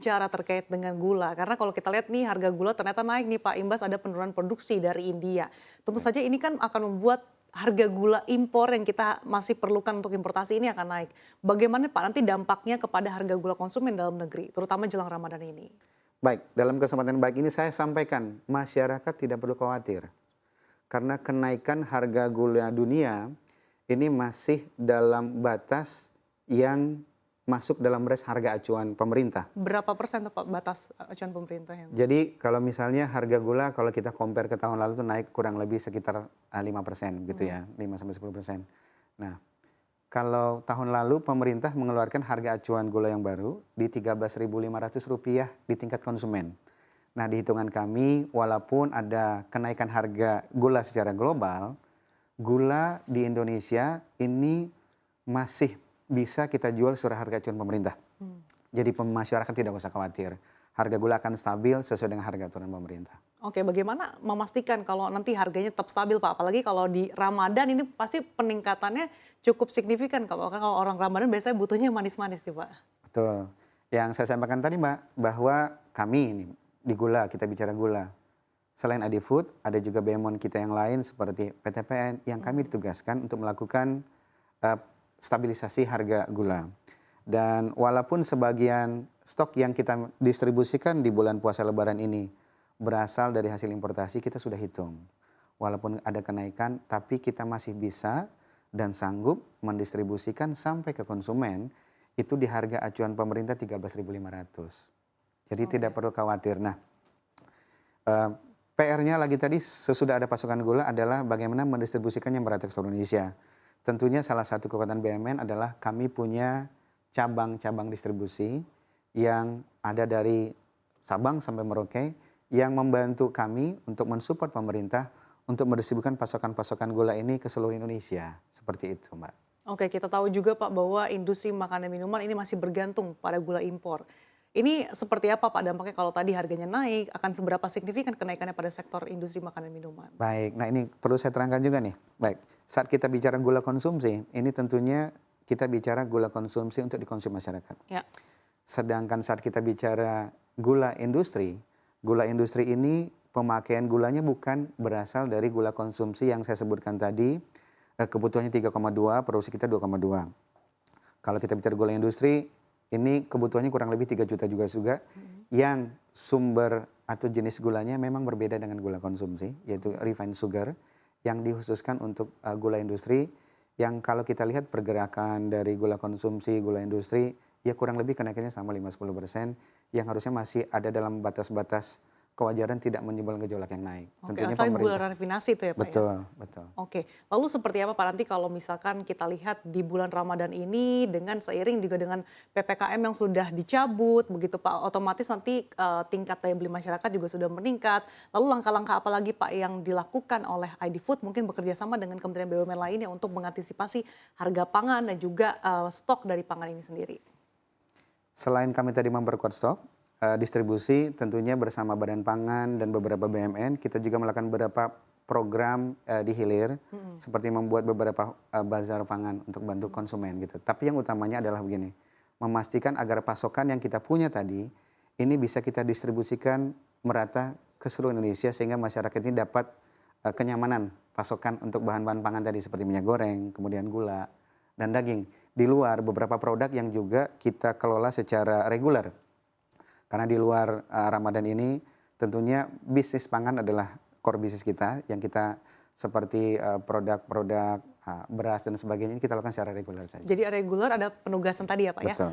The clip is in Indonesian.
Cara terkait dengan gula, karena kalau kita lihat nih harga gula ternyata naik nih Pak, imbas ada penurunan produksi dari India. Tentu Ya. saja ini kan akan membuat harga gula impor yang kita masih perlukan untuk importasi ini akan naik. Bagaimana Pak nanti dampaknya kepada harga gula konsumen dalam negeri, terutama jelang Ramadan ini? Baik, dalam kesempatan baik ini saya sampaikan, masyarakat tidak perlu khawatir. Karena kenaikan harga gula dunia ini masih dalam batas yang masuk dalam range harga acuan pemerintah. Berapa persen tuh Pak batas acuan pemerintah yang Jadi kalau misalnya harga gula kalau kita compare ke tahun lalu itu naik kurang lebih sekitar 5% gitu ya, 5-10%. Nah, kalau tahun lalu pemerintah mengeluarkan harga acuan gula yang baru di Rp13.500 di tingkat konsumen. Nah, di hitungan kami walaupun ada kenaikan harga gula secara global, gula di Indonesia ini masih bisa kita jual sesuai harga acuan pemerintah. Jadi masyarakat tidak usah khawatir. Harga gula akan stabil sesuai dengan harga aturan pemerintah. Oke, bagaimana memastikan kalau nanti harganya tetap stabil Pak? Apalagi kalau di Ramadan ini pasti peningkatannya cukup signifikan. Kalau orang Ramadan biasanya butuhnya manis-manis nih Pak. Betul. Yang saya sampaikan tadi Mbak, bahwa kami ini di gula, kita bicara gula. Selain Adifood, ada juga BEMON kita yang lain seperti PTPN yang kami ditugaskan untuk melakukan stabilisasi harga gula. Dan walaupun sebagian stok yang kita distribusikan di bulan puasa lebaran ini berasal dari hasil importasi, kita sudah hitung. Walaupun ada kenaikan, tapi kita masih bisa dan sanggup mendistribusikan sampai ke konsumen itu di harga acuan pemerintah 13.500. Jadi tidak perlu khawatir. Nah, PR-nya lagi tadi sesudah ada pasokan gula adalah bagaimana mendistribusikannya merata ke seluruh Indonesia. Tentunya salah satu kekuatan BUMN adalah kami punya cabang-cabang distribusi yang ada dari Sabang sampai Merauke yang membantu kami untuk mensupport pemerintah untuk mendistribusikan pasokan-pasokan gula ini ke seluruh Indonesia. Seperti itu, Mbak. Oke, kita tahu juga Pak bahwa industri makanan minuman ini masih bergantung pada gula impor. Ini seperti apa Pak dampaknya kalau tadi harganya naik, akan seberapa signifikan kenaikannya pada sektor industri makanan minuman? Baik, nah ini perlu saya terangkan juga nih. Baik, saat kita bicara gula konsumsi, ini tentunya kita bicara gula konsumsi untuk dikonsumsi masyarakat. Ya. Sedangkan saat kita bicara gula industri ini pemakaian gulanya bukan berasal dari gula konsumsi yang saya sebutkan tadi, kebutuhannya 3,2, produksi kita 2,2. Kalau kita bicara gula industri, ini kebutuhannya kurang lebih 3 juta juga yang sumber atau jenis gulanya memang berbeda dengan gula konsumsi, yaitu refined sugar yang dikhususkan untuk gula industri, yang kalau kita lihat pergerakan dari gula konsumsi, gula industri, ya kurang lebih kenaikannya sama 5-10%, yang harusnya masih ada dalam batas-batas kewajaran tidak menimbulkan gejolak yang naik. Oke, Tentunya asalnya gula pemerintah. rafinasi itu ya Pak ya? Betul, betul. Oke, lalu seperti apa Pak nanti kalau misalkan kita lihat di bulan Ramadan ini dengan seiring juga dengan PPKM yang sudah dicabut begitu Pak, otomatis nanti tingkat daya beli masyarakat juga sudah meningkat. Lalu langkah-langkah apa lagi Pak yang dilakukan oleh ID Food mungkin bekerja sama dengan Kementerian BUMN lainnya untuk mengantisipasi harga pangan dan juga stok dari pangan ini sendiri? Selain kami tadi memperkuat stok, distribusi tentunya bersama Badan Pangan dan beberapa BUMN, kita juga melakukan beberapa program di hilir, seperti membuat beberapa bazar pangan untuk bantu konsumen gitu. Tapi yang utamanya adalah begini, memastikan agar pasokan yang kita punya tadi, ini bisa kita distribusikan merata ke seluruh Indonesia sehingga masyarakat ini dapat kenyamanan pasokan untuk bahan-bahan pangan tadi seperti minyak goreng, kemudian gula, dan daging. Di luar beberapa produk yang juga kita kelola secara reguler. Karena di luar Ramadan ini tentunya bisnis pangan adalah core bisnis kita yang kita seperti produk-produk beras dan sebagainya ini kita lakukan secara reguler saja. Jadi reguler ada penugasan tadi ya Pak ya? Betul.